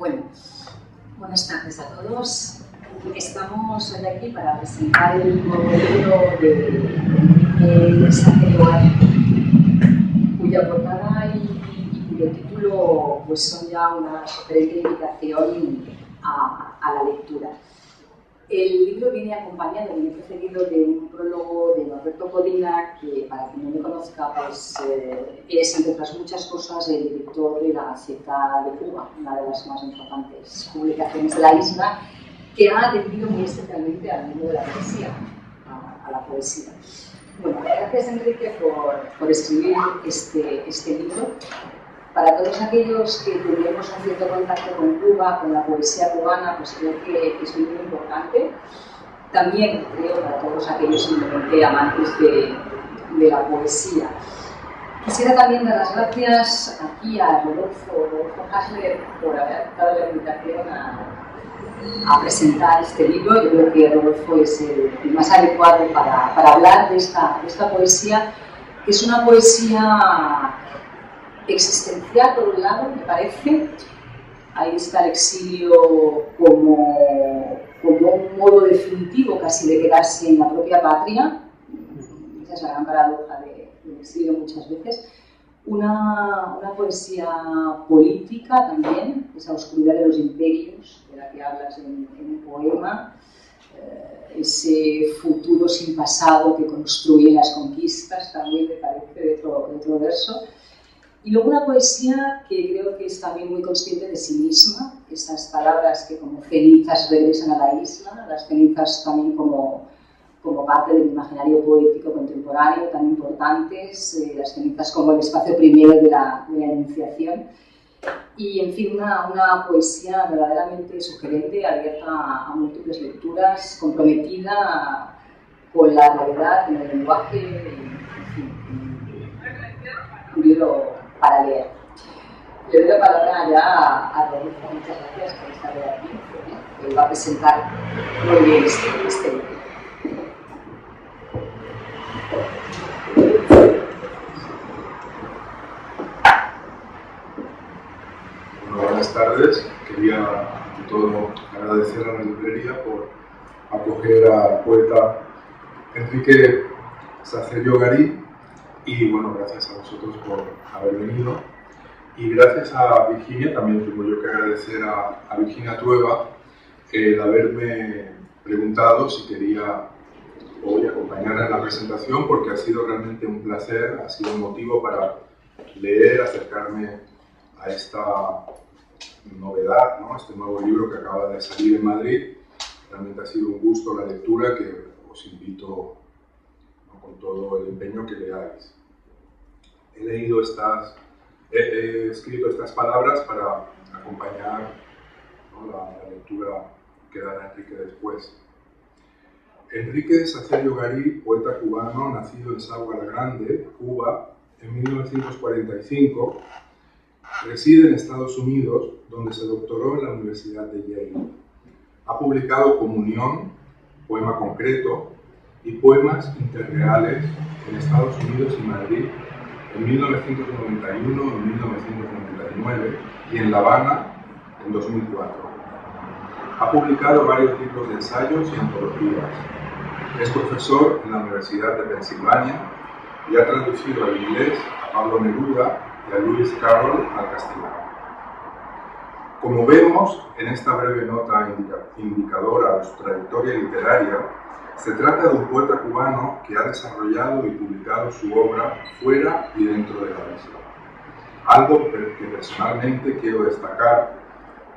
Bueno, buenas tardes a todos. Estamos hoy aquí para presentar el nuevo libro de Sacerio Gari, cuya portada y cuyo título pues son ya una sugerente invitación a la lectura. El libro viene acompañado, viene precedido de un prólogo de Norberto Codina, que para quien no me conozca, pues es, entre otras muchas cosas, el director de la Gaceta de Cuba, una de las más importantes publicaciones de la isla, que ha atendido muy especialmente al mundo de la poesía, a la poesía. Bueno, gracias Enrique por escribir este libro. Para todos aquellos que tuvimos un cierto contacto con Cuba, con la poesía cubana, pues creo que es muy importante. También creo para todos aquellos simplemente amantes de la poesía. Quisiera también dar las gracias aquí a Rodolfo Hasler por haber aceptado la invitación a presentar este libro. Yo creo que Rodolfo es el más adecuado para hablar de esta poesía, que es una poesía existencial, por un lado, me parece. Ahí está el exilio como un modo definitivo casi de quedarse en la propia patria. Esa es la gran paradoja del exilio muchas veces. Una poesía política también, esa oscuridad de los imperios de la que hablas en un poema, ese futuro sin pasado que construye las conquistas, también me parece de otro verso. Y luego una poesía que creo que es también muy consciente de sí misma, esas palabras que como cenizas regresan a la isla, las cenizas también como parte del imaginario poético contemporáneo tan importantes, las cenizas como el espacio primero de la iniciación. Y en fin, una poesía verdaderamente sugerente, abierta a múltiples lecturas, comprometida con la realidad, con el lenguaje, en fin, un libro para leer. Le doy la palabra ya a Rodolfo, muchas gracias por estar aquí, que va a presentar muy bien este libro. Bueno, buenas tardes. Quería, ante todo, agradecer a la librería por acoger al poeta Enrique Sacerio Gari. Y bueno, gracias a vosotros por haber venido. Y gracias a Virginia, también tengo yo que agradecer a Virginia Trueba el haberme preguntado si quería hoy acompañarla en la presentación, porque ha sido realmente un placer, ha sido un motivo para leer, acercarme a esta novedad, ¿no? Este nuevo libro que acaba de salir en Madrid. Realmente ha sido un gusto la lectura que os invito con todo el empeño que leáis. He escrito estas palabras para acompañar, ¿no?, la lectura que dará Enrique después. Enrique Sacerio Gari, poeta cubano, nacido en Sagua la Grande, Cuba, en 1945, reside en Estados Unidos, donde se doctoró en la Universidad de Yale. Ha publicado Comunión, poema concreto, y poemas interreales en Estados Unidos y Madrid en 1991 y 1999 y en La Habana en 2004. Ha publicado varios libros de ensayos y antologías. Es profesor en la Universidad de Pensilvania y ha traducido al inglés a Pablo Neruda y a Lewis Carroll al castellano. Como vemos en esta breve nota indicadora de su trayectoria literaria, se trata de un poeta cubano que ha desarrollado y publicado su obra fuera y dentro de la isla. Algo que personalmente quiero destacar,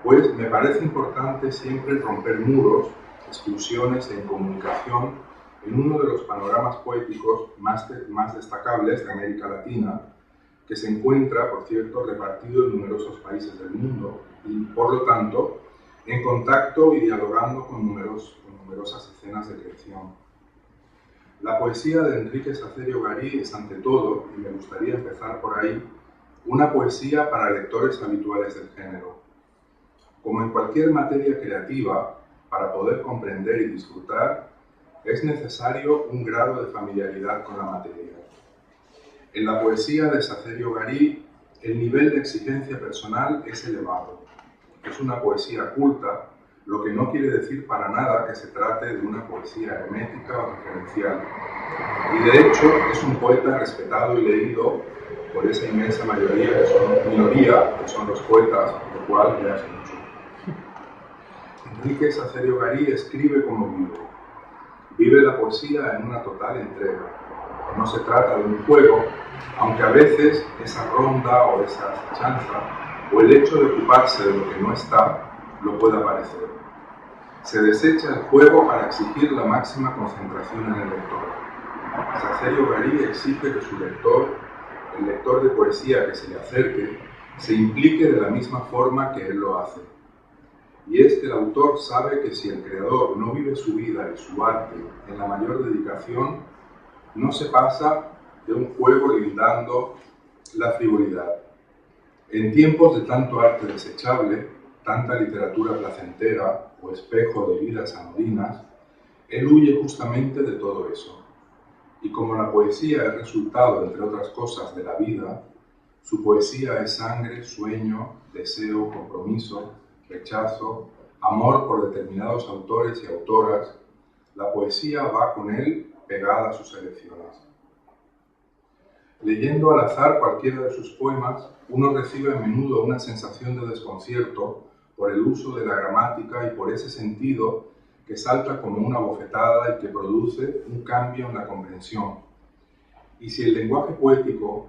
pues me parece importante siempre romper muros, exclusiones e incomunicación en uno de los panoramas poéticos más destacables de América Latina, que se encuentra, por cierto, repartido en numerosos países del mundo y, por lo tanto, en contacto y dialogando con numerosas escenas de creación. La poesía de Enrique Sacerio Gari es, ante todo, y me gustaría empezar por ahí, una poesía para lectores habituales del género. Como en cualquier materia creativa, para poder comprender y disfrutar, es necesario un grado de familiaridad con la materia. En la poesía de Sacerio Gari, el nivel de exigencia personal es elevado. es una poesía culta, lo que no quiere decir para nada que se trate de una poesía hermética o referencial. Y de hecho es un poeta respetado y leído por esa inmensa minoría que son los poetas, lo cual ya es mucho. Enríquez Acerio Garí escribe como vive. Vive la poesía en una total entrega. No se trata de un juego, aunque a veces esa ronda o esa acechanza o el hecho de ocuparse de lo que no está lo pueda parecer. Se desecha el juego para exigir la máxima concentración en el lector. Acerio Garí exige que su lector, el lector de poesía que se le acerque, se implique de la misma forma que él lo hace. Y es que el autor sabe que si el creador no vive su vida y su arte en la mayor dedicación, no se pasa de un juego lindando la frivolidad. En tiempos de tanto arte desechable, tanta literatura placentera o espejo de vidas anodinas, él huye justamente de todo eso. Y como la poesía es resultado, entre otras cosas, de la vida, su poesía es sangre, sueño, deseo, compromiso, rechazo, amor por determinados autores y autoras, la poesía va con él pegada a sus elecciones. Leyendo al azar cualquiera de sus poemas, uno recibe a menudo una sensación de desconcierto por el uso de la gramática y por ese sentido que salta como una bofetada y que produce un cambio en la comprensión. Y si el lenguaje poético,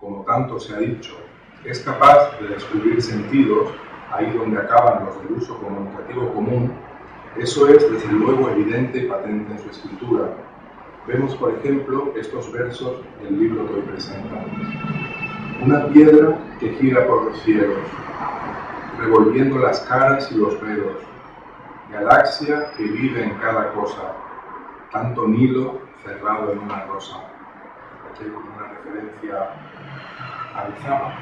como tanto se ha dicho, es capaz de descubrir sentidos, ahí donde acaban los del uso comunicativo común, eso es desde luego evidente y patente en su escritura. Vemos, por ejemplo, estos versos del libro que hoy presentamos. Una piedra que gira por los cielos, revolviendo las caras y los veros, galaxia que vive en cada cosa, tanto Nilo cerrado en una rosa. Aquí hay como una referencia a Lizama,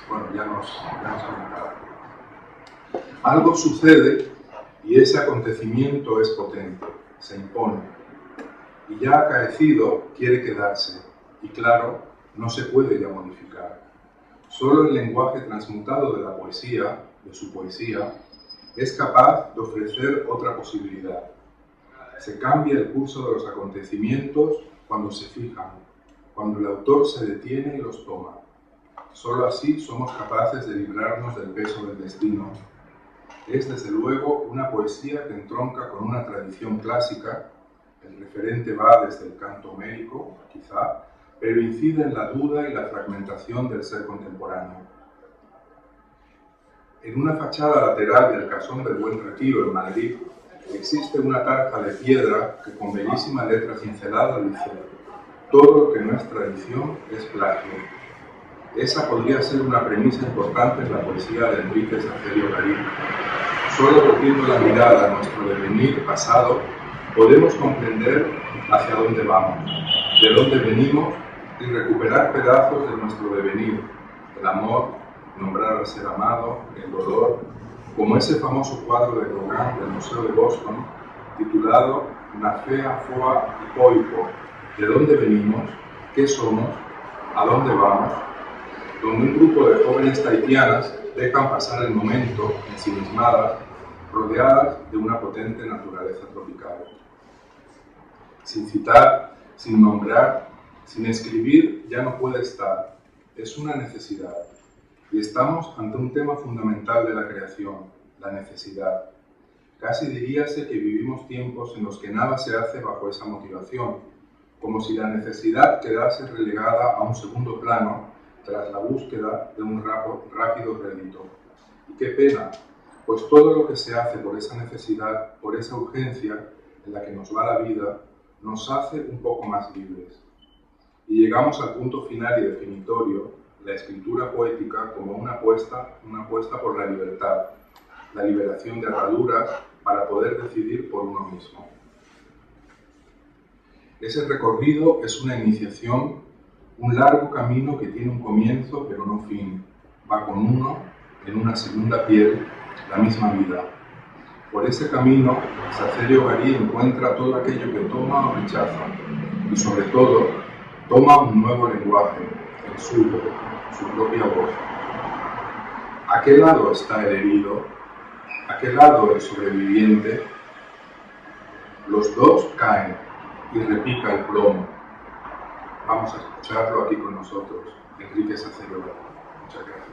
bueno, ya nos comentará. Algo sucede y ese acontecimiento es potente, se impone, y ya acaecido quiere quedarse, y claro, no se puede ya modificar. Solo el lenguaje transmutado de la poesía, de su poesía, es capaz de ofrecer otra posibilidad. Se cambia el curso de los acontecimientos cuando se fijan, cuando el autor se detiene y los toma. Solo así somos capaces de librarnos del peso del destino. Es desde luego una poesía que entronca con una tradición clásica, el referente va desde el canto homérico, quizá, pero incide en la duda y la fragmentación del ser contemporáneo. En una fachada lateral del Casón del Buen Retiro en Madrid existe una tarja de piedra que con bellísima letra cincelada dice: todo lo que no es tradición es plagio. Esa podría ser una premisa importante en la poesía de Enríquez Acerio Garí. Solo volviendo la mirada a nuestro devenir pasado, podemos comprender hacia dónde vamos, de dónde venimos y recuperar pedazos de nuestro devenir, el amor, nombrar al ser amado, el dolor, como ese famoso cuadro de Gauguin del Museo de Boston, titulado Na fea foa hipoico, de dónde venimos, qué somos, a dónde vamos, donde un grupo de jóvenes tahitianas dejan pasar el momento ensimismadas, rodeadas de una potente naturaleza tropical. Sin citar, sin nombrar, sin escribir, ya no puede estar. Es una necesidad. Y estamos ante un tema fundamental de la creación, la necesidad. Casi diríase que vivimos tiempos en los que nada se hace bajo esa motivación, como si la necesidad quedase relegada a un segundo plano tras la búsqueda de un rápido rédito. Y qué pena, pues todo lo que se hace por esa necesidad, por esa urgencia en la que nos va la vida, nos hace un poco más libres. Y llegamos al punto final y definitorio, la escritura poética como una apuesta por la libertad, la liberación de ataduras para poder decidir por uno mismo. Ese recorrido es una iniciación, un largo camino que tiene un comienzo pero no fin. Va con uno, en una segunda piel, la misma vida. Por ese camino, Acerio Garí encuentra todo aquello que toma o rechaza, y sobre todo, toma un nuevo lenguaje, el suyo, su propia voz. ¿A qué lado está el herido? ¿A qué lado el sobreviviente? Los dos caen y repica el plomo. Vamos a escucharlo aquí con nosotros, Enrique Sacerio Garí. Muchas gracias.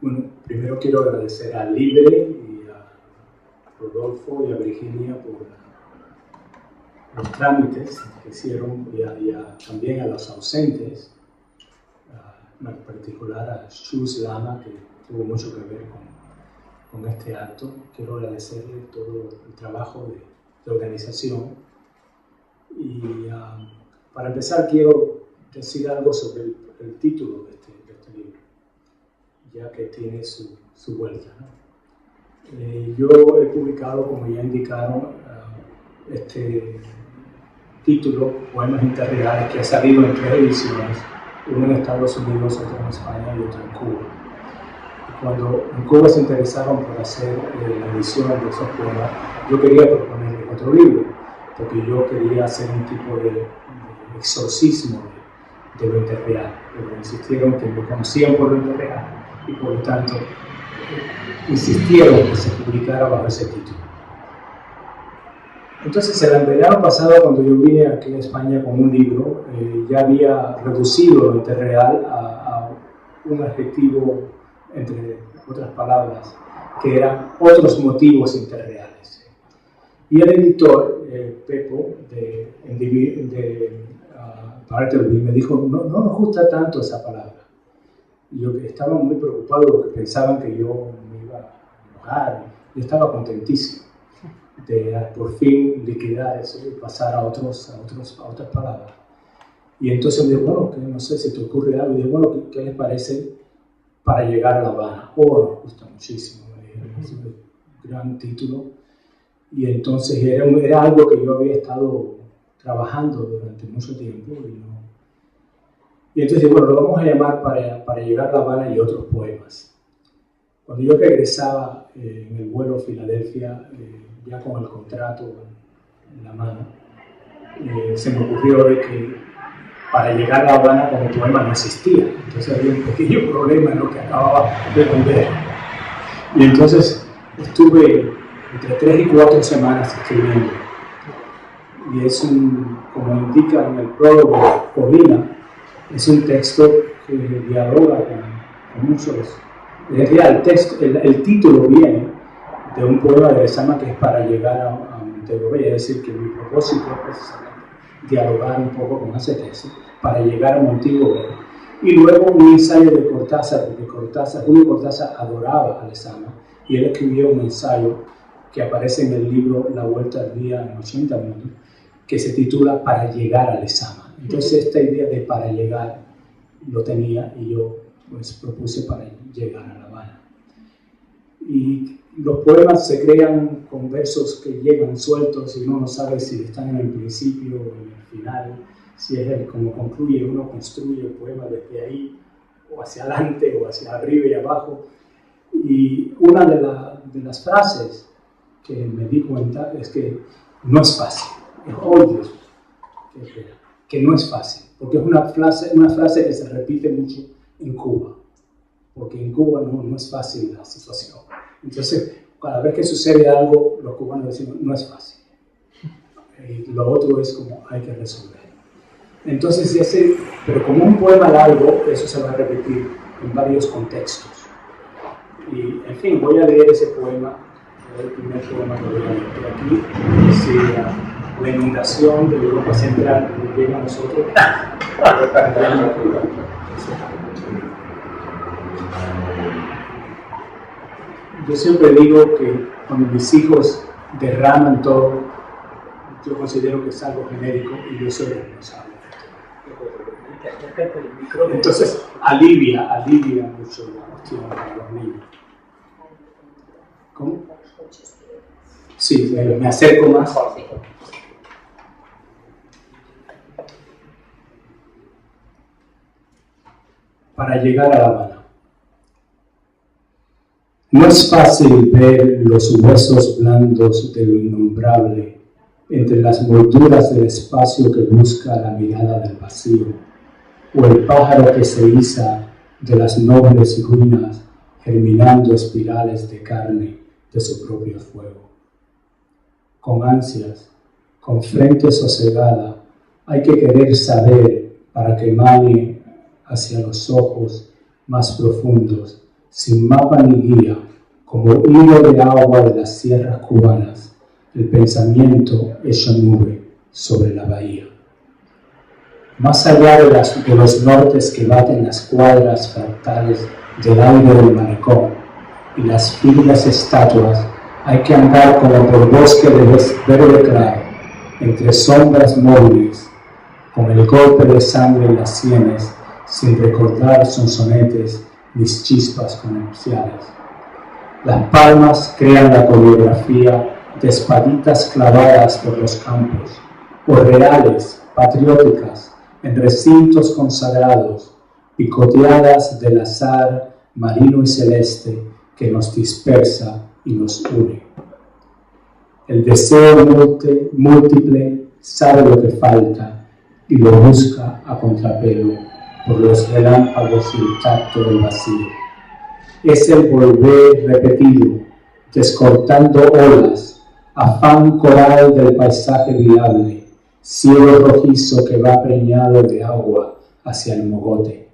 Bueno, primero quiero agradecer a Libre y a Rodolfo y a Virginia por los trámites que hicieron y también a los ausentes, en particular a Shus Lama, que tuvo mucho que ver con este acto. Quiero agradecerle todo el trabajo de organización. Y para empezar quiero decir algo sobre el título de este libro, ya que tiene su vuelta, ¿no? Yo he publicado, como ya indicaron, este título, Poemas Interreales, que ha salido en 3 ediciones, uno en Estados Unidos, otro en España y otro en Cuba. Y cuando en Cuba se interesaron por hacer la edición de esos poemas, yo quería proponerles otro libro, porque yo quería hacer un tipo de exorcismo de lo interreal, pero insistieron que me conocían por lo interreal y por lo tanto insistieron que se publicara bajo ese título. Entonces, el verano pasado, cuando yo vine aquí a España con un libro, ya había reducido lo interreal a un adjetivo, entre otras palabras, que eran otros motivos interreales. Y el editor, Pepo, de Bartleby, me dijo, no nos gusta tanto esa palabra. Y yo estaba muy preocupado porque pensaban que yo me iba a enojar. Yo estaba contentísimo de por fin liquidar eso y pasar a otras palabras. Y entonces me dijo, bueno, que no sé si te ocurre algo. Y dije, bueno, ¿qué les parece Para llegar a La Habana? Oh, nos gusta muchísimo. Es un gran título. Y entonces era algo que yo había estado trabajando durante mucho tiempo. Y entonces, bueno, lo vamos a llamar para llegar a La Habana y otros poemas. Cuando yo regresaba en el vuelo a Filadelfia, ya con el contrato en la mano, se me ocurrió de que para llegar a La Habana como poema no existía. Entonces había un pequeño problema en lo que acababa de vender. Y entonces estuve entre 3 y 4 semanas escribiendo. Y es como indica en el prólogo Colina, es un texto que dialoga con muchos. En realidad, el título viene de un poema de Lezama que es Para llegar a Montego Bay, es decir, que mi propósito es precisamente dialogar un poco con ese texto, para llegar a Montego Bay. Y luego un ensayo de Cortázar, porque Julio Cortázar adoraba a Lezama, y él escribió un ensayo que aparece en el libro La Vuelta al Día en 80 Mundos, que se titula Para llegar a Lezama. Entonces esta idea de para llegar lo tenía y yo pues propuse para llegar a La Habana. Y los poemas se crean con versos que llegan sueltos y uno no sabe si están en el principio o en el final, si es como concluye, uno construye el poema desde ahí o hacia adelante o hacia arriba y abajo. Y una de las frases que me di cuenta es que no es fácil, es obvio que no es fácil, porque es una frase que se repite mucho en Cuba, porque en Cuba no es fácil la situación. Entonces, cada vez que sucede algo, los cubanos decimos, no es fácil. Y lo otro es como, hay que resolver. Entonces, pero como un poema largo, eso se va a repetir en varios contextos. Y, en fin, voy a leer ese poema, el primer poema que voy a leer aquí, es la inundación de Europa Central que llega a nosotros. Yo siempre digo que cuando mis hijos derraman todo, yo considero que es algo genérico y yo soy responsable. Entonces alivia mucho la cuestión para los niños. ¿Cómo? Sí, me acerco más. para llegar a La Habana. No es fácil ver los huesos blandos de lo innombrable entre las molduras del espacio que busca la mirada del vacío, o el pájaro que se iza de las nobles ruinas germinando espirales de carne de su propio fuego. Con ansias, con frente sosegada, hay que querer saber para que emane hacia los ojos más profundos, sin mapa ni guía, como hilo de agua de las sierras cubanas, el pensamiento hecho nube sobre la bahía. Más allá de los nortes que baten las cuadras fractales del aire del malecón y las firmes estatuas, hay que andar como por bosque de verde claro, entre sombras móviles, con el golpe de sangre en las sienes, sin recordar sonsonetes ni chispas comerciales. Las palmas crean la coreografía de espaditas clavadas por los campos, o reales, patrióticas, en recintos consagrados, picoteadas del azar marino y celeste que nos dispersa y nos une. El deseo múltiple sabe lo que falta y lo busca a contrapelo por los relámpagos y el tacto del vacío. Es el volver repetido, descortando olas, afán coral del paisaje viable, cielo rojizo que va preñado de agua hacia el mogote.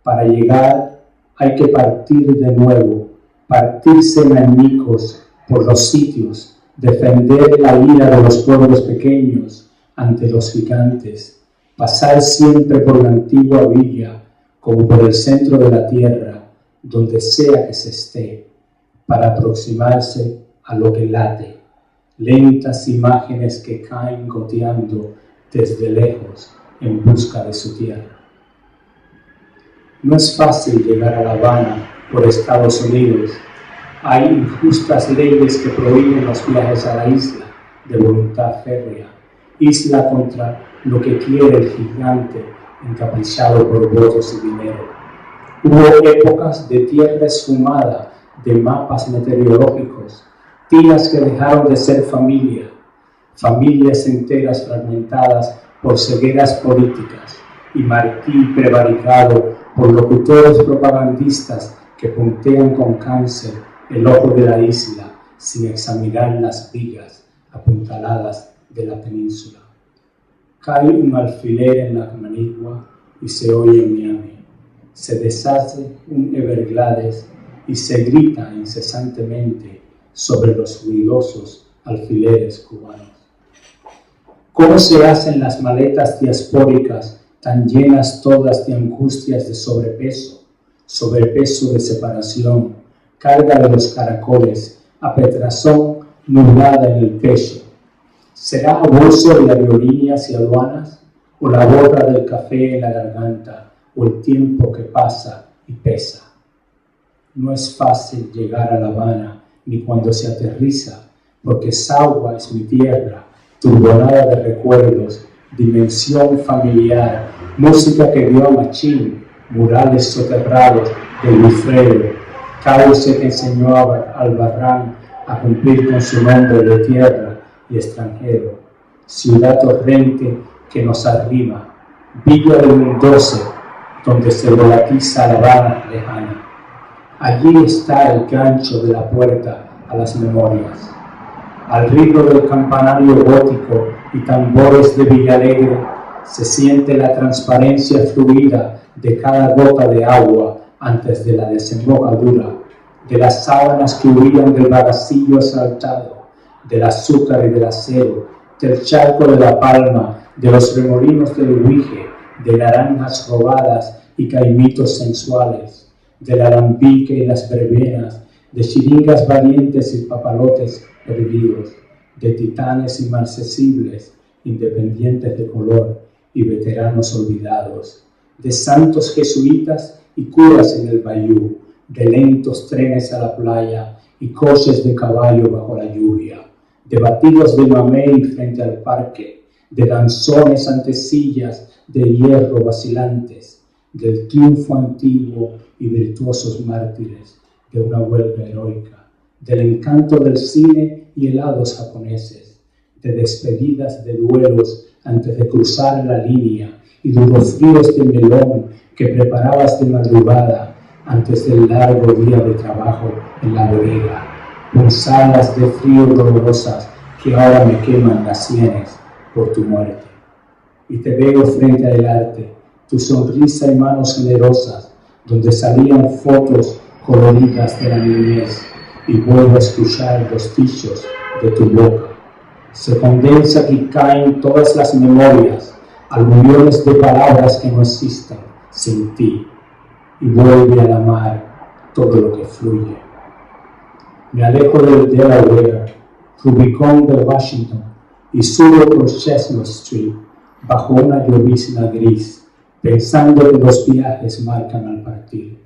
Para llegar hay que partir de nuevo, partirse en añicos por los sitios, defender la ira de los pueblos pequeños ante los gigantes, pasar siempre por la antigua villa como por el centro de la tierra, donde sea que se esté, para aproximarse a lo que late, lentas imágenes que caen goteando desde lejos en busca de su tierra. No es fácil llegar a La Habana por Estados Unidos. Hay injustas leyes que prohíben los viajes a la isla de voluntad férrea, isla contra lo que quiere el gigante encaprichado por votos y dinero. Hubo épocas de tierra esfumada, de mapas meteorológicos, tiras que dejaron de ser familia, familias enteras fragmentadas por cegueras políticas y Martí prevaricado por locutores propagandistas que puntean con cáncer el ojo de la isla sin examinar las vigas apuntaladas de la península. Cae un alfiler en la Manigua y se oye en Miami. Se deshace un Everglades y se grita incesantemente sobre los ruidosos alfileres cubanos. ¿Cómo se hacen las maletas diaspóricas tan llenas todas de angustias de sobrepeso de separación, carga de los caracoles, apetrazón nublada en el pecho? ¿Será abuso de aerolíneas y aduanas, o la borra del café en la garganta, o el tiempo que pasa y pesa? No es fácil llegar a La Habana ni cuando se aterriza, porque Sagua es mi tierra, turbonada de recuerdos, dimensión familiar, música que dio a Machín, murales soterrados de Lufredo, cauce que enseñó a Albarrán a cumplir con su nombre de tierra y extranjero, ciudad torrente que nos arrima, Villa de Mendoza, donde se volatiza La Habana lejana. Allí está el gancho de la puerta a las memorias. Al ritmo del campanario gótico y tambores de Villalegre se siente la transparencia fluida de cada gota de agua antes de la desembocadura, de las sábanas que huían del bagacillo asaltado, del azúcar y del acero, del charco de la palma, de los remolinos del huije, de naranjas robadas y caimitos sensuales, del alambique y las verbenas, de chiringas valientes y papalotes perdidos, de titanes inmarcesibles, independientes de color y veteranos olvidados, de santos jesuitas y curas en el bayú, de lentos trenes a la playa y coches de caballo bajo la lluvia, de batidos de mamey frente al parque, de danzones ante sillas de hierro vacilantes, del triunfo antiguo y virtuosos mártires de una huelga heroica, del encanto del cine y helados japoneses, de despedidas de duelos antes de cruzar la línea y duros fríos de melón que preparabas de madrugada antes del largo día de trabajo en la bodega, punzadas de frío dolorosas que ahora me queman las sienes por tu muerte. Y te veo frente al arte, tu sonrisa y manos generosas, donde salían fotos coloridas de la niñez, y vuelvo a escuchar los dichos de tu boca. Se condensa y caen todas las memorias, aluviones de palabras que no existen sin ti, y vuelve a la mar todo lo que fluye. Me alejo del Delaware, Rubicón de Washington, y subo por Chestnut Street bajo una llovizna gris, pensando que los viajes marcan al partir.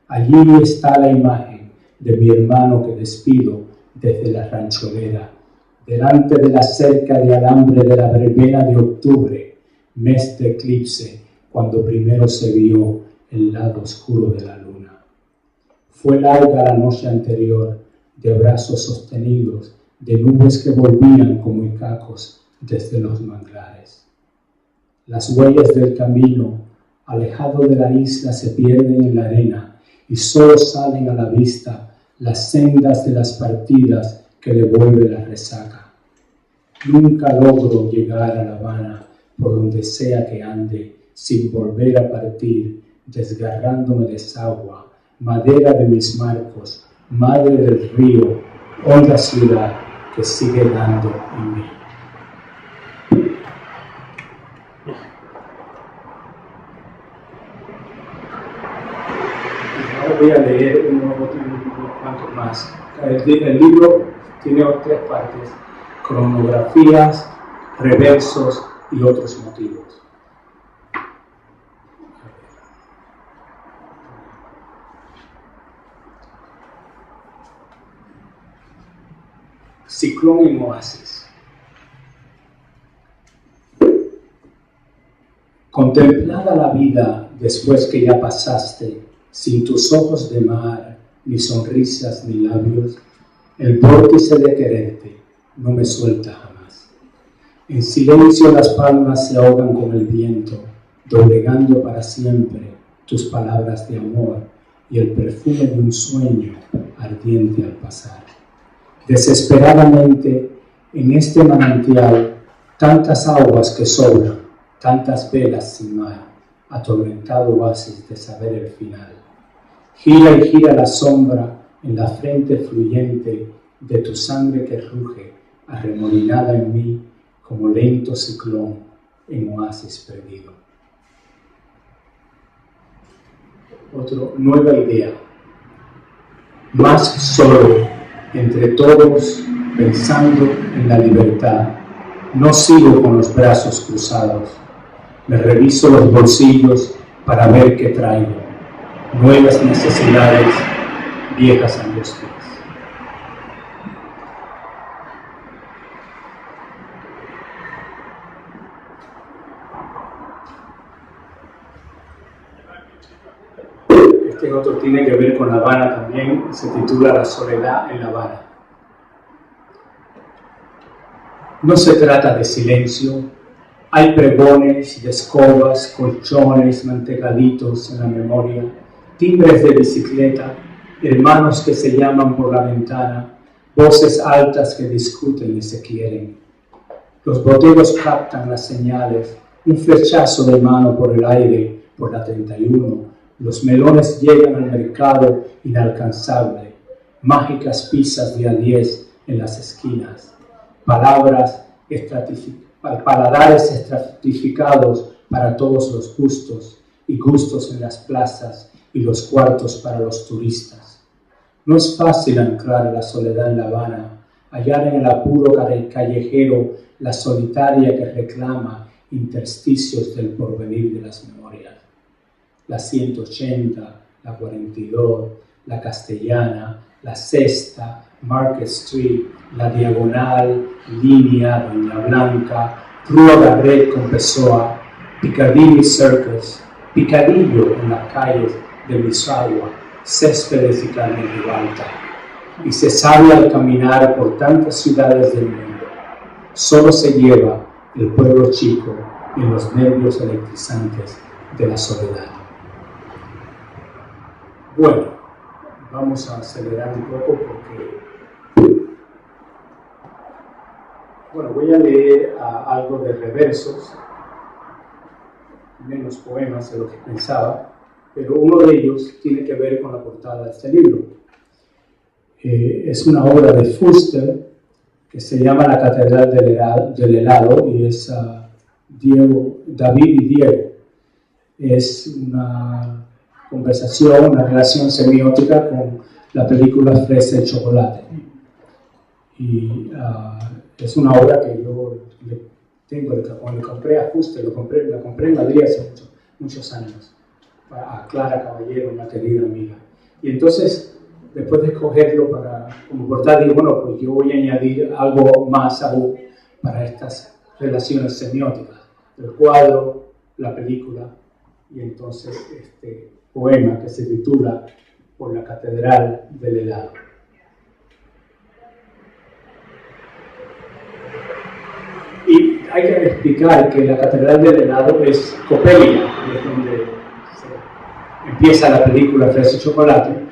Allí está la imagen de mi hermano que despido desde la ranchonera, delante de la cerca de alambre de la verbena de octubre, mes de eclipse, cuando primero se vio el lado oscuro de la luna. Fue larga la noche anterior, de brazos sostenidos, de nubes que volvían como icacos desde los manglares. Las huellas del camino, alejado de la isla, se pierden en la arena y solo salen a la vista las sendas de las partidas que devuelve la resaca. Nunca logro llegar a La Habana por donde sea que ande, sin volver a partir, desgarrándome de sagua, madera de mis marcos, madre del río, honda ciudad que sigue dando en mí. Ahora voy a leer unos cuantos más. El libro tiene 3 partes: cronografías, reversos y otros motivos. Ciclón en oasis. Contemplada la vida después que ya pasaste, sin tus ojos de mar, ni sonrisas ni labios, el vórtice de quererte no me suelta jamás. En silencio las palmas se ahogan con el viento, doblegando para siempre tus palabras de amor y el perfume de un sueño ardiente al pasar. Desesperadamente, en este manantial, tantas aguas que sobran, tantas velas sin mar, atormentado oasis de saber el final. Gira y gira la sombra en la frente fluyente de tu sangre que ruge, arremolinada en mí como lento ciclón en oasis perdido. Nueva idea. Más solo, entre todos, pensando en la libertad, no sigo con los brazos cruzados. Me reviso los bolsillos para ver qué traigo. Nuevas necesidades, viejas angustias. Este otro tiene que ver con La Habana también, se titula La soledad en La Habana. No se trata de silencio, hay pregones y escobas, colchones, mantecaditos en la memoria, timbres de bicicleta, hermanos que se llaman por la ventana, voces altas que discuten y se quieren. Los boteros captan las señales, un flechazo de mano por el aire, por la 31, los melones llegan al mercado inalcanzable, mágicas pizzas de A10 en las esquinas, paladares estratificados para todos los gustos y gustos en las plazas y los cuartos para los turistas. No es fácil anclar la soledad en La Habana, hallar en el apuro callejero la solitaria que reclama intersticios del porvenir de las memorias. La 180, la 42, la Castellana, la Sexta, Market Street, la Diagonal, Línea, Doña Blanca, Rua Garret con Pessoa, Piccadilly Circus, picadillo en las calles de Misagua, céspedes y carne ribalta, y se sabe al caminar por tantas ciudades del mundo. Solo se lleva el pueblo chico en los nervios electrizantes de la soledad. Bueno, vamos a acelerar un poco porque... Bueno, voy a leer algo de reversos, menos poemas de lo que pensaba, pero uno de ellos tiene que ver con la portada de este libro. Es una obra de Fuster que se llama La Catedral del Helado y es David y Diego. Es una conversación, una relación semiótica con la película Fresa y Chocolate. Y es una obra que yo cuando compré a Fuster, la compré en Madrid hace muchos años, a Clara Caballero, una querida amiga. Y entonces, después de escogerlo como portada, digo, bueno, pues yo voy a añadir algo más aún para estas relaciones semióticas, el cuadro, la película, y entonces este poema que se titula Por la Catedral del Helado. Y hay que explicar que la Catedral del Helado es Coppelia, es donde empieza la película Fresa y Chocolate,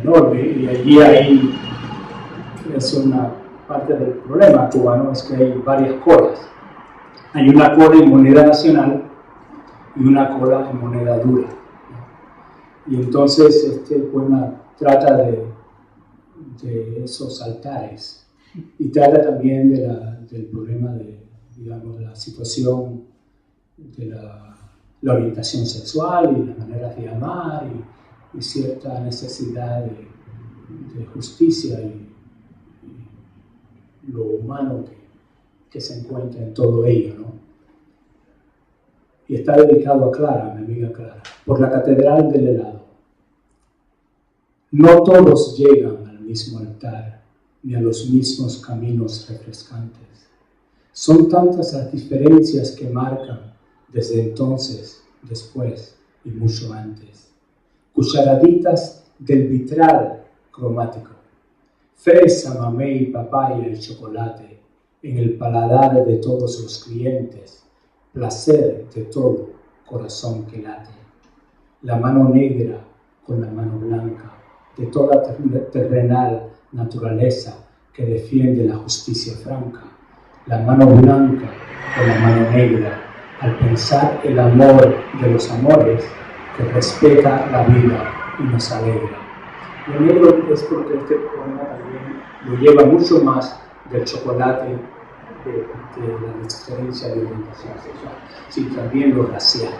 enorme, y allí es una parte del problema cubano, es que hay varias colas. Hay una cola en moneda nacional y una cola en moneda dura. Y entonces este poema trata de esos altares y trata también del problema de, digamos, la situación de la orientación sexual y las maneras de amar y cierta necesidad de justicia y lo humano que se encuentra en todo ello, ¿no? Y está dedicado a Clara, mi amiga Clara, por la Catedral del Helado. No todos llegan al mismo altar, ni a los mismos caminos refrescantes. Son tantas las diferencias que marcan desde entonces, después y mucho antes. Cucharaditas del vitral cromático, fresa, mamey, papaya y chocolate en el paladar de todos los clientes, placer de todo corazón que late. La mano negra con la mano blanca de toda terrenal naturaleza que defiende la justicia franca. La mano blanca con la mano negra al pensar el amor de los amores que respeta la vida y nos alegra. Lo negro es porque este poema también lo lleva mucho más del chocolate, de la diferencia de orientación sexual, sino también lo racial.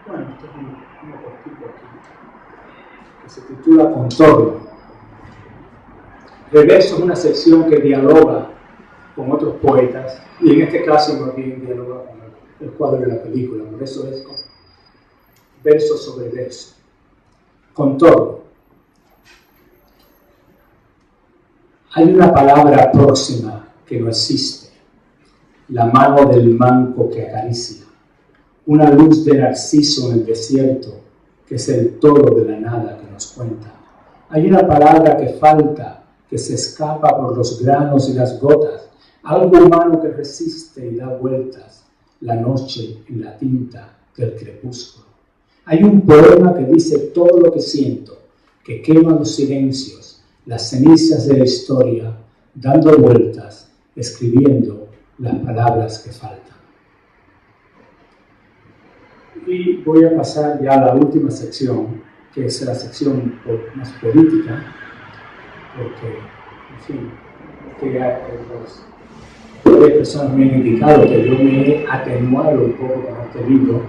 Bueno, esto es un cortito aquí, que se titula Contorno. Reverso es una sección que dialoga con otros poetas, y en este caso más bien dialoga con el cuadro de la película, por eso es verso sobre verso. Contorno. Hay una palabra próxima que no existe, la mano del manco que acaricia, una luz de narciso en el desierto, que es el toro de la nada que nos cuenta. Hay una palabra que falta, que se escapa por los granos y las gotas, algo humano que resiste y da vueltas, la noche en la tinta del crepúsculo. Hay un poema que dice todo lo que siento, que quema los silencios, las cenizas de la historia, dando vueltas, escribiendo las palabras que faltan. Y voy a pasar ya a la última sección, que es la sección más política, porque, en fin, que varias personas me han indicado que yo me he atenuado un poco con este libro.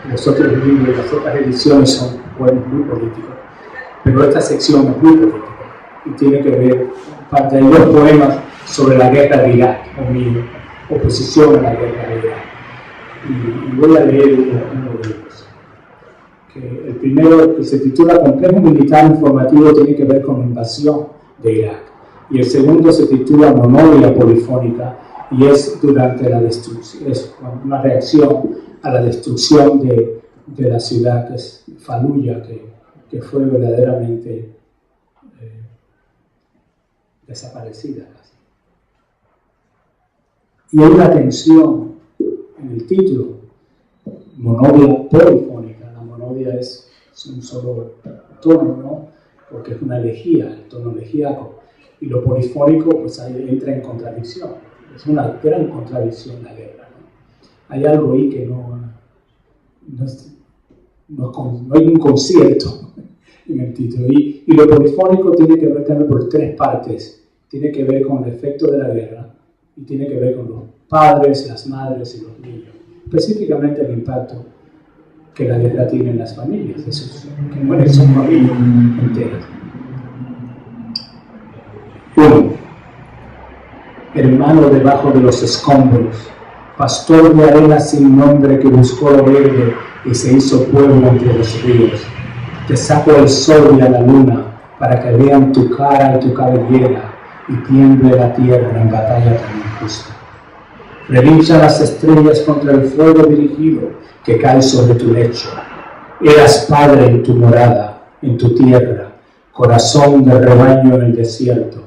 Los otros libros, las otras ediciones son poemas muy políticos, pero esta sección es muy política y tiene que ver, parte de dos poemas sobre la guerra de Irak, o mi oposición a la guerra de Irak. Y voy a leer uno de ellos. El primero, que se titula Complejo Militar Informativo, tiene que ver con la invasión de Irak. Y el segundo se titula Monodia polifónica y es durante la destrucción, es una reacción a la destrucción de la ciudad que es Fallujah, que fue verdaderamente desaparecida casi. Y hay una tensión en el título, monodia polifónica. La monodia es un solo tono, ¿no? Porque es una elegía, el tono elegíaco. Y lo polifónico, pues ahí entra en contradicción. Es una gran contradicción la guerra, ¿no? Hay algo ahí que no hay un concierto en el título. Y lo polifónico tiene que ver también por tres partes. Tiene que ver con el efecto de la guerra y tiene que ver con los padres, las madres y los niños. Específicamente el impacto que la guerra tiene en las familias. Que mueren son familias enteras. 1. Hermano debajo de los escombros, pastor de arena sin nombre que buscó lo verde y se hizo pueblo entre los ríos. Te saco el sol y a la luna para que vean tu cara y tu cabellera y tiemble la tierra en batalla tan injusta. Relinchan las estrellas contra el fuego dirigido que cae sobre tu lecho. Eras padre en tu morada, en tu tierra, corazón de rebaño en el desierto,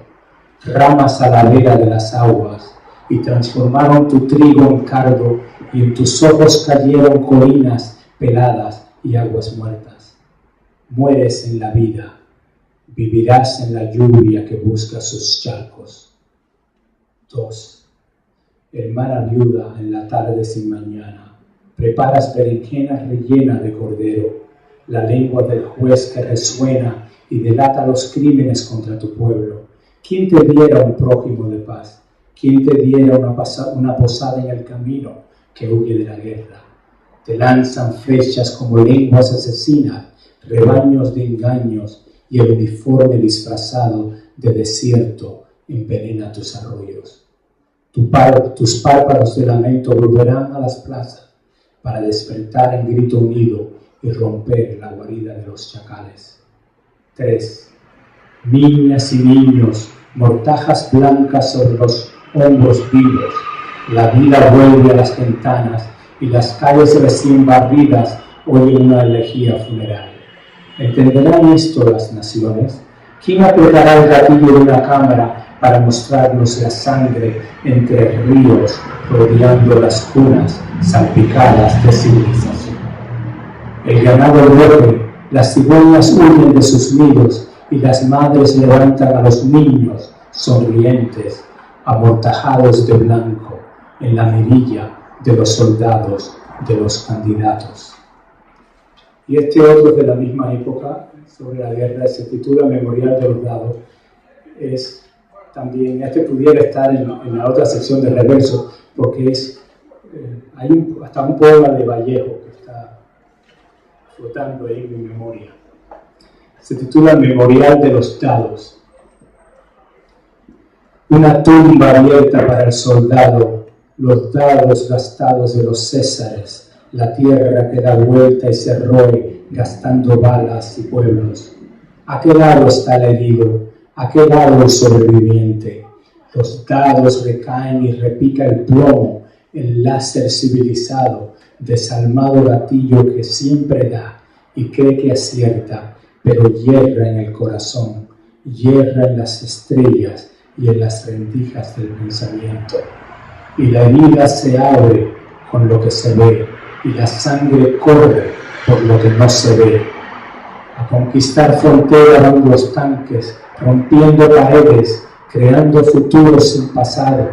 ramas a la vera de las aguas, y transformaron tu trigo en cardo, y en tus ojos cayeron colinas peladas y aguas muertas. Mueres en la vida, vivirás en la lluvia que busca sus charcos. 2. Hermana viuda en la tarde sin mañana, preparas berenjenas rellenas de cordero, la lengua del juez que resuena y delata los crímenes contra tu pueblo. ¿Quién te diera un prójimo de paz? ¿Quién te diera una posada en el camino que huye de la guerra? Te lanzan flechas como lenguas asesinas, rebaños de engaños, y el uniforme disfrazado de desierto envenena tus arroyos. Tus párpados de lamento volverán a las plazas para despertar en grito unido y romper la guarida de los chacales. 3. Niñas y niños, mortajas blancas sobre los hombros vivos, la vida vuelve a las ventanas y las calles recién barridas oyen una elegía funeral. ¿Entenderán esto las naciones? ¿Quién apretará el gatillo de una cámara para mostrarnos la sangre entre ríos rodeando las cunas salpicadas de civilización? El ganado ruge, las cigüeñas huyen de sus nidos y las madres levantan a los niños sonrientes, amortajados de blanco en la mirilla de los soldados, de los candidatos. Y este otro es de la misma época, sobre la guerra, se titula Memorial de los Dados. Es también, pudiera estar en la otra sección de reverso, porque hay hasta un poema de Vallejo que está flotando ahí en mi memoria. Se titula Memorial de los Dados. Una tumba abierta para el soldado, los dados gastados de los césares, la tierra que da vuelta y se roe, gastando balas y pueblos. ¿A qué lado está el herido? ¿A qué lado el sobreviviente? Los dados recaen y repica el plomo, el láser civilizado, desalmado gatillo que siempre da y cree que acierta, pero hierra en el corazón, hierra en las estrellas y en las rendijas del pensamiento. Y la herida se abre con lo que se ve, y la sangre corre por lo que no se ve. A conquistar fronteras van los tanques, rompiendo paredes, creando futuros sin pasado,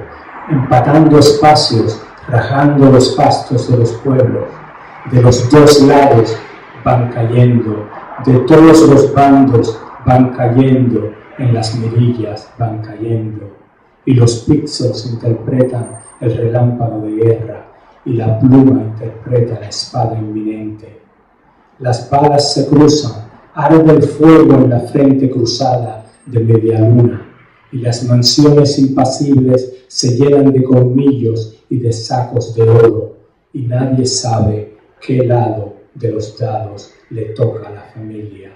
empatando espacios, rajando los pastos de los pueblos. De los dos lados van cayendo, de todos los bandos van cayendo, en las mirillas van cayendo. Y los píxeles interpretan el relámpago de guerra, y la pluma interpreta la espada inminente. Las balas se cruzan, arde el fuego en la frente cruzada de media luna, y las mansiones impasibles se llenan de colmillos y de sacos de oro, y nadie sabe qué lado de los dados le toca a la familia.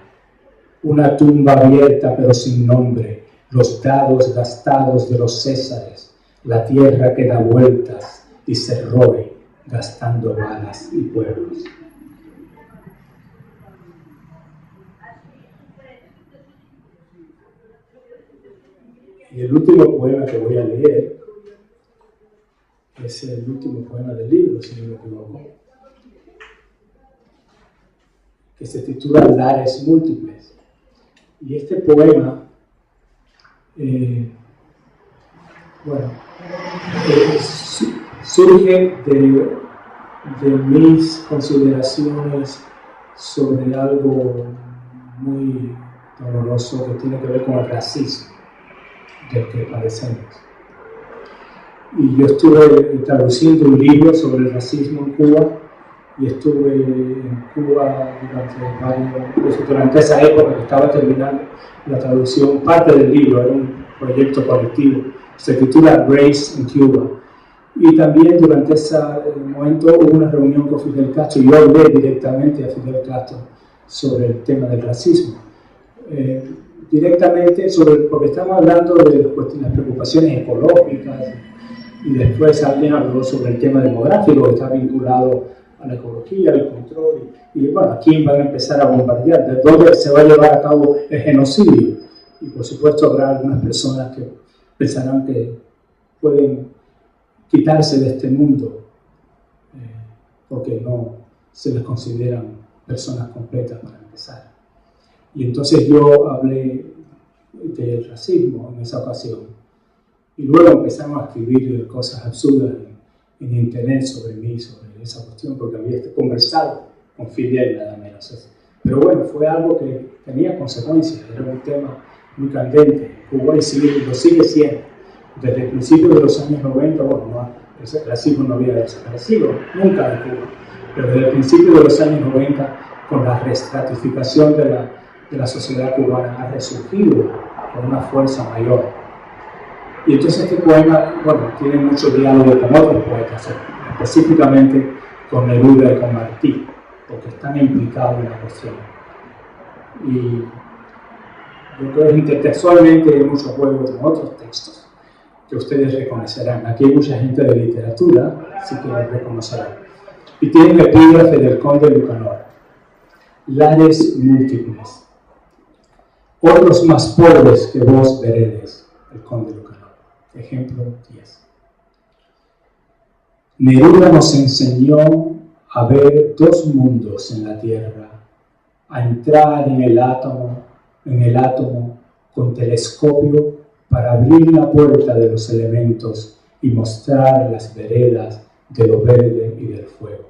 Una tumba abierta pero sin nombre, los dados gastados de los césares, la tierra que da vueltas y se robe, gastando balas y pueblos. Y el último poema que voy a leer es el último poema del libro, si no me equivoco, que se titula Lares Múltiples. Y este poema, surge de mis consideraciones sobre algo muy doloroso que tiene que ver con el racismo del que padecemos. Y yo estuve traduciendo un libro sobre el racismo en Cuba, y estuve en Cuba durante esa época que estaba terminando la traducción. Parte del libro era un proyecto colectivo, se titula Race in Cuba. Y también durante ese momento hubo una reunión con Fidel Castro y yo hablé directamente a Fidel Castro sobre el tema del racismo. Directamente porque estamos hablando de las preocupaciones ecológicas, y después alguien habló sobre el tema demográfico que está vinculado a la ecología, al control, y bueno, ¿a quién van a empezar a bombardear? ¿De dónde se va a llevar a cabo el genocidio? Y por supuesto habrá algunas personas que pensarán que pueden quitarse de este mundo porque no se les consideran personas completas para empezar. Y entonces yo hablé del racismo en esa ocasión. Y luego empezamos a escribir cosas absurdas en internet sobre mí, sobre esa cuestión, porque había conversado con Fidel nada menos. Pero bueno, fue algo que tenía consecuencias, era un tema muy candente. Cuba lo sigue siendo. Desde el principio de los años 90, el racismo no había desaparecido nunca de Cuba, pero desde el principio de los años 90, con la reestratificación de la sociedad cubana, ha resurgido con una fuerza mayor. Y entonces este poema, tiene mucho diálogo con otros poetas, específicamente con Neruda y con Martí, porque están implicados en la cuestión. Y yo creo que intertextualmente hay muchos juegos con otros textos que ustedes reconocerán. Aquí hay mucha gente de literatura, así que los reconocerán. Y tienen el epígrafe del conde Lucanor. Lares múltiples. Otros más pobres que vos veredes, el conde Lucanor. Ejemplo 10. Neruda nos enseñó a ver dos mundos en la Tierra, a entrar en el átomo con telescopio para abrir la puerta de los elementos y mostrar las veredas de lo verde y del fuego.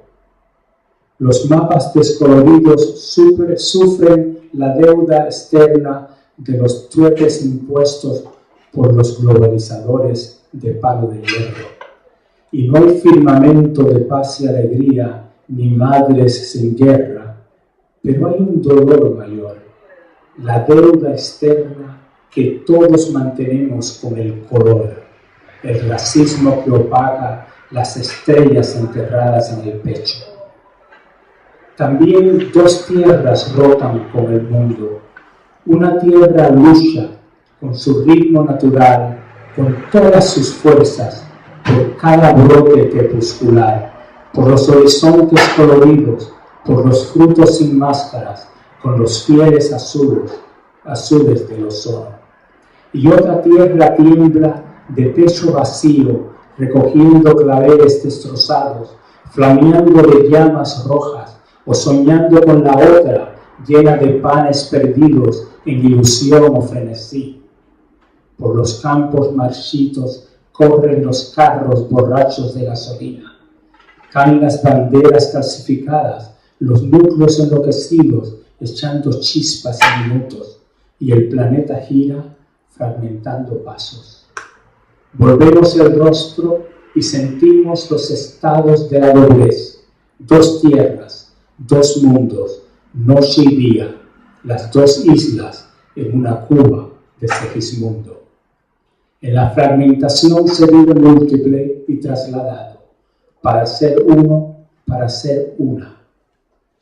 Los mapas descoloridos sufren la deuda externa de los trueques impuestos por los globalizadores de palo de hierro. Y no hay firmamento de paz y alegría, ni madres sin guerra, pero hay un dolor mayor, la deuda externa que todos mantenemos con el color, el racismo que opaca las estrellas enterradas en el pecho. También dos tierras rotan con el mundo. Una tierra lucha con su ritmo natural, con todas sus fuerzas, por cada brote crepuscular, por los horizontes coloridos, por los frutos sin máscaras, con los fieles azules del ozono. Y otra tierra tiembla de pecho vacío, recogiendo claveles destrozados, flameando de llamas rojas, o soñando con la otra, llena de panes perdidos en ilusión o frenesí. Por los campos marchitos corren los carros borrachos de gasolina. Caen las banderas calcificadas, los núcleos enloquecidos, echando chispas en minutos, y el planeta gira fragmentando pasos. Volvemos el rostro y sentimos los estados de la doblez. Dos tierras, dos mundos, noche y día, las dos islas en una Cuba de Segismundo. En la fragmentación se vive múltiple y trasladado, para ser uno, para ser una.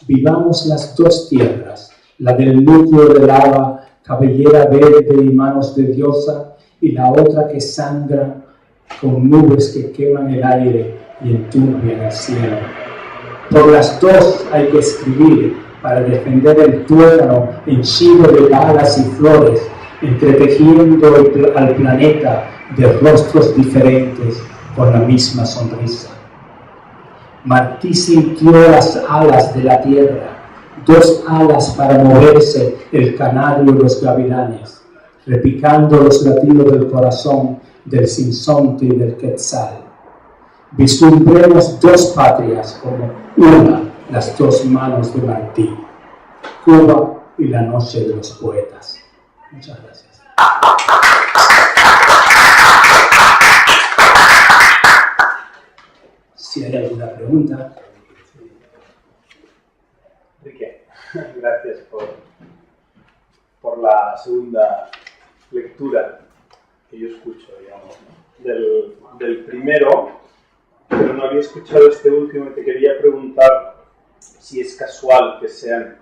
Vivamos las dos tierras, la del núcleo de lava cabellera verde y manos de diosa, y la otra que sangra con nubes que queman el aire y enturbian el cielo. Por las dos hay que escribir para defender el tuétano henchido de balas y flores, entretejiendo al planeta de rostros diferentes con la misma sonrisa. Martí sintió las alas de la tierra, 2 alas para moverse el canario y los gavilanes, repicando los latidos del corazón del sinsonte y del quetzal. Vislumbremos 2 patrias como una, las 2 manos de Martí, Cuba y la noche de los poetas. Muchas gracias. Si hay alguna pregunta. Enrique, gracias por la segunda lectura que yo escucho, digamos, ¿no? del primero, pero no había escuchado este último y te quería preguntar si es casual que sean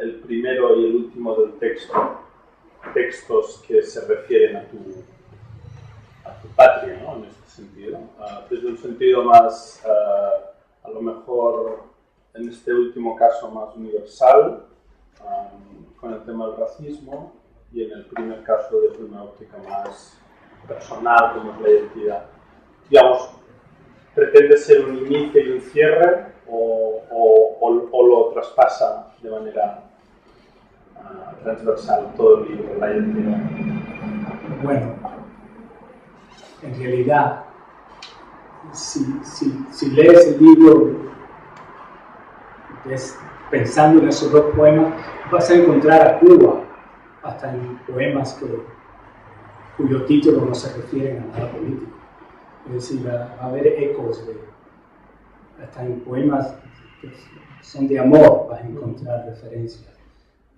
el primero y el último del texto, textos que se refieren a tu patria, ¿no? En este sentido, desde un sentido más, a lo mejor, en este último caso más universal, con el tema del racismo, y en el primer caso desde una óptica más personal, como es la identidad. Digamos, ¿pretende ser un inicio y un cierre o lo traspasa de manera transversal todo el libro, la identidad? Bueno, en realidad, si lees el libro pensando en esos 2 poemas, vas a encontrar a Cuba, hasta en poemas cuyo título no se refieren a nada político. Es decir, va a haber ecos hasta en poemas que son de amor, vas a encontrar referencias.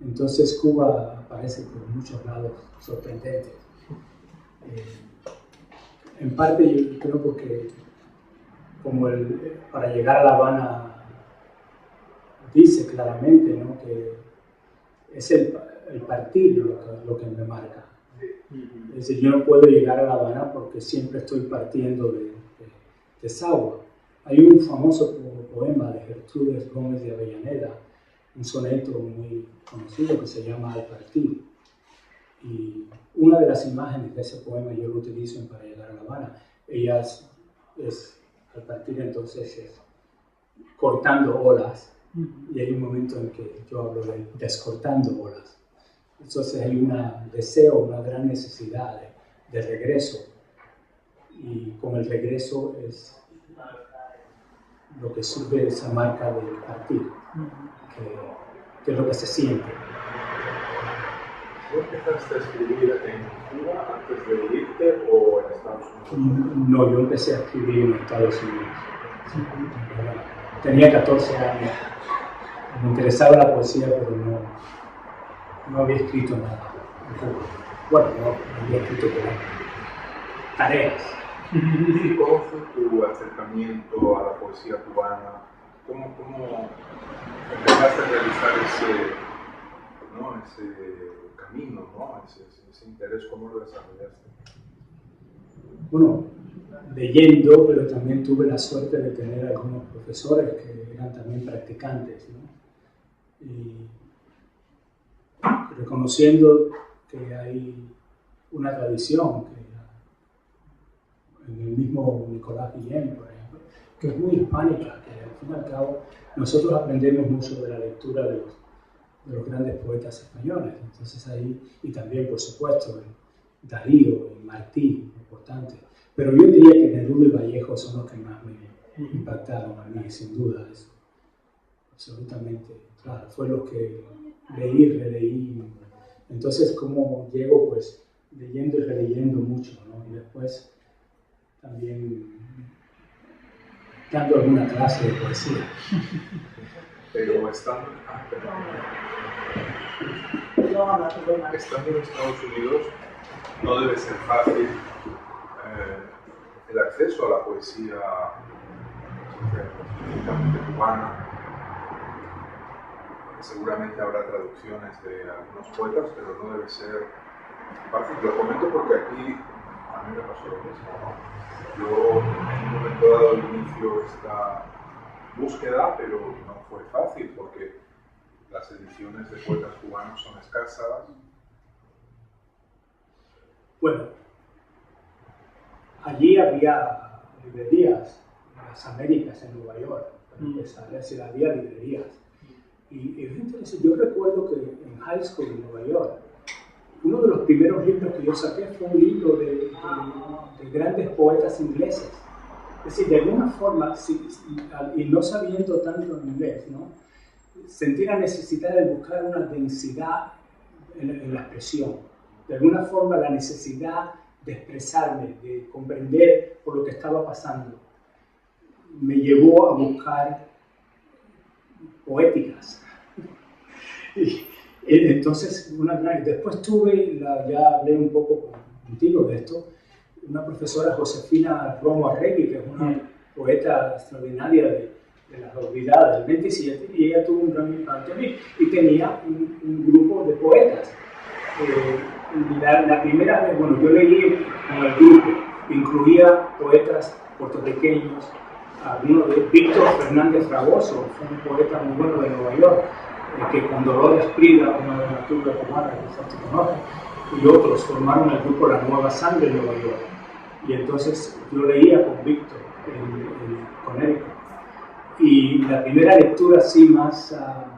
Entonces Cuba aparece por muchos lados sorprendentes. En parte yo creo porque como para llegar a La Habana dice claramente, ¿no?, que es el partir lo que me marca. Es decir, yo no puedo llegar a La Habana porque siempre estoy partiendo de Sagua. Hay un famoso poema de Gertrudis Gómez de Avellaneda, un soneto muy conocido que se llama Al partir. Y una de las imágenes de ese poema yo lo utilizo para llegar a La Habana. Ella es al partir, entonces es cortando olas, y hay un momento en que yo hablo de descortando olas. Entonces hay un deseo, una gran necesidad de regreso, y con el regreso es lo que surge esa marca del partir, que es lo que se siente. ¿Tú empezaste a escribir en Cuba antes de irte o en Estados Unidos? No, yo empecé a escribir en Estados Unidos. Tenía 14 años. Me interesaba la poesía, pero no había escrito nada en Cuba. Bueno, no había escrito tareas. ¿Y cómo fue tu acercamiento a la poesía cubana? ¿Cómo empezaste a realizar ese camino, ¿no? ese interés? ¿Cómo lo desarrollaste? Bueno, leyendo, pero también tuve la suerte de tener algunos profesores que eran también practicantes, ¿no? Y reconociendo que hay una tradición, en el mismo Nicolás Guillén, por ejemplo, que es muy hispánica, que al fin y al cabo nosotros aprendemos mucho de la lectura de los grandes poetas españoles. Entonces ahí, y también por supuesto Darío y Martí, importante. Pero yo diría que Neruda y Vallejo son los que más me impactaron a mí, sin duda. Eso. Absolutamente, claro, fue lo que leí, releí. Entonces, como llego, pues, leyendo y releyendo mucho, ¿no? Y después también dando alguna clase de poesía. Pero estando en Estados Unidos no debe ser fácil el acceso a la poesía específicamente cubana. seguramente habrá traducciones de algunos poetas, pero no debe ser fácil. Lo comento porque aquí a mí me pasó lo mismo, ¿no? Yo en un momento dado inicio esta búsqueda, pero no fue fácil porque las ediciones de poetas cubanos son escasas. Bueno, allí había librerías en las Américas, en Nueva York, para empezar, es decir, había librerías. Y es interesante, yo recuerdo que en high school en Nueva York, uno de los primeros libros que yo saqué fue un libro de grandes poetas ingleses. Es decir, de alguna forma, y no sabiendo tanto en inglés, ¿no? Sentí la necesidad de buscar una densidad en la expresión. De alguna forma, la necesidad de expresarme, de comprender por lo que estaba pasando, me llevó a buscar poéticas. Y entonces, después tuve, ya hablé un poco contigo de esto, una profesora, Josefina Romo Arregui, que es una poeta extraordinaria de las olvidadas del 27, y ella tuvo un gran impacto en mí, y tenía un grupo de poetas. La primera vez, bueno, yo leí con el grupo, incluía poetas puertorriqueños, uno de Víctor Fernández Fragoso, fue un poeta muy bueno de Nueva York, que con Dolores Prida, una de las turbas comarcas que se conoce, y otros formaron el grupo La Nueva Sangre en Nueva York. Y entonces yo leía con Víctor en Connecticut. Y la primera lectura así más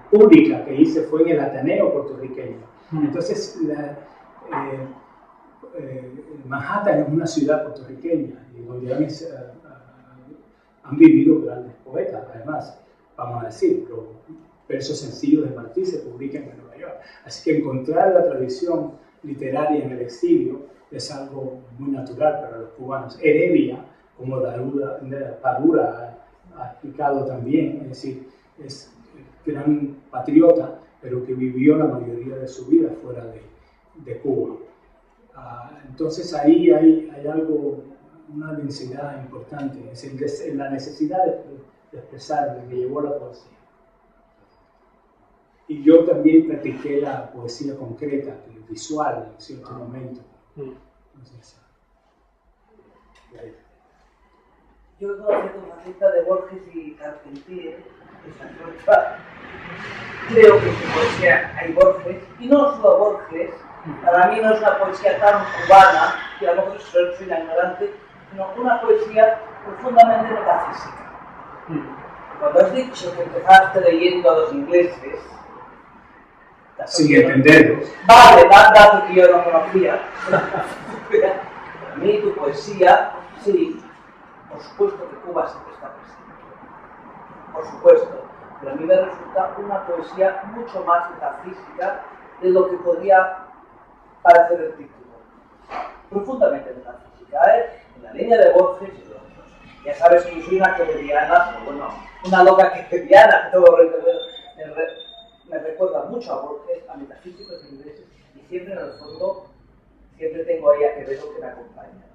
pública que hice fue en el Ateneo puertorriqueño. Entonces, Manhattan es una ciudad puertorriqueña y donde han vivido grandes poetas. Además, vamos a decir, los versos sencillos de Martí se publican en Nueva York. Así que encontrar la tradición literaria en el exilio es algo muy natural para los cubanos. Heredia, como Padura ha explicado también, es decir, es gran patriota, pero que vivió la mayoría de su vida fuera de Cuba. Entonces ahí hay algo, una densidad importante, es decir, la necesidad de expresar, que llevó la poesía. Y yo también practiqué la poesía concreta, visual, en cierto momento. Entonces, yo conocí con la cita de Borges y Carpentier, creo que en poesía hay Borges, y no solo Borges, para mí no es una poesía tan cubana, que a lo mejor soy una ignorante, sino una poesía profundamente metafísica. Cuando has dicho que empezaste leyendo a los ingleses, sin entenderlos. Vale, dato que yo no conocía. Para mí tu poesía, sí, por supuesto que Cuba siempre está presente. Por supuesto. Pero a mí me resulta una poesía mucho más metafísica de lo que podría parecer el título. Profundamente metafísica, en la línea de Borges y de otros. Ya sabes que yo soy una quebediana, bueno, una loca quebediana, que todo me recuerda mucho a Borges, a metafísicos ingleses, y siempre en el fondo, siempre tengo ahí a Quevedo que me acompaña.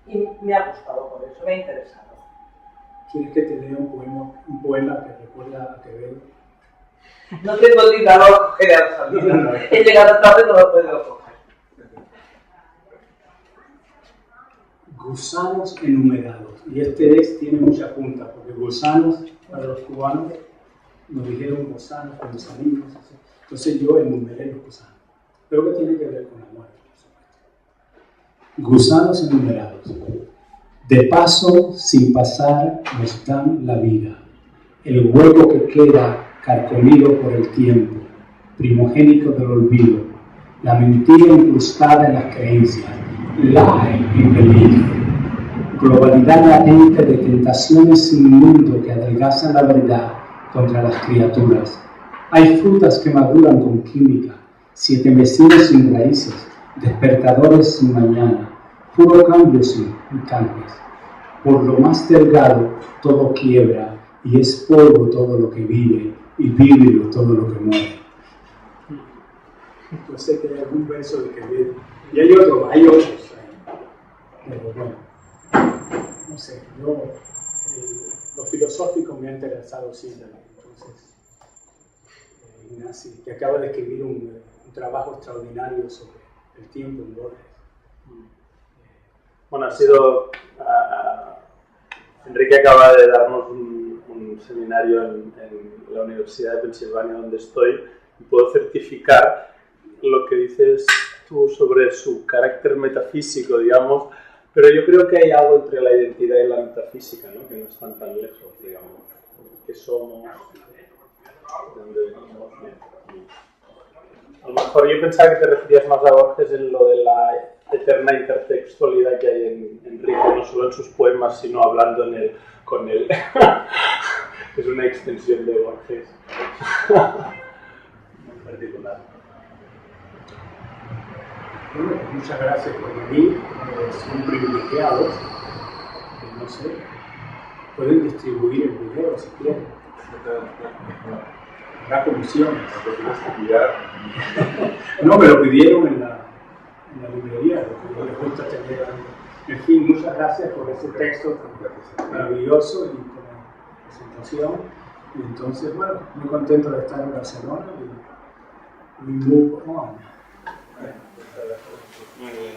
Y me ha gustado por eso, me ha interesado. ¿Quieres que te lea un poema que recuerda a Quevedo? No tengo el dictador que ha salido. He llegado tarde y no lo he podido coger. Gusanos enumerados. Y este tiene mucha punta, porque gusanos, para los cubanos, nos dijeron gusanos, gusaninos. Entonces yo enumeré los gusanos. Pero que tiene que ver con la muerte. Gusanos enumerados. De paso, sin pasar, nos dan la vida. El hueco que queda carcomido por el tiempo, primogénito del olvido, la mentira incrustada en las creencias, lie in belief, globalidad latente de tentaciones sin mundo que adelgazan la verdad contra las criaturas. Hay frutas que maduran con química, 7 vecinos sin raíces, despertadores sin mañana, puro cambio sin cambios. Por lo más delgado todo quiebra, y es polvo todo lo que vive, y vívido todo lo que muere. Yo sé que hay algún verso de Quevedo, y hay otros. Pero bueno, no sé, lo filosófico me ha interesado siempre, entonces Ignacio, que acaba de escribir un trabajo extraordinario sobre el tiempo en Borges. Bueno, ha sido... Enrique acaba de darnos un seminario en la Universidad de Pensilvania donde estoy y puedo certificar lo que dices tú sobre su carácter metafísico, digamos, pero yo creo que hay algo entre la identidad y la metafísica, ¿no? Que no están tan lejos, digamos, que somos, de dónde venimos, ¿no? A lo mejor yo pensaba que te referías más a Borges en lo de la eterna intertextualidad que hay en Enrique, no solo en sus poemas, sino hablando con él. Es una extensión de Borges. Muy particular. Bueno, pues muchas gracias por venir. Son privilegiados. No sé, pueden distribuir el video si quieren. Da comisiones. No, me lo pidieron en la librería, porque les gusta tener. En fin, muchas gracias por ese texto maravilloso y por la presentación. Y entonces, bueno, muy contento de estar en Barcelona y move on. Muy bien.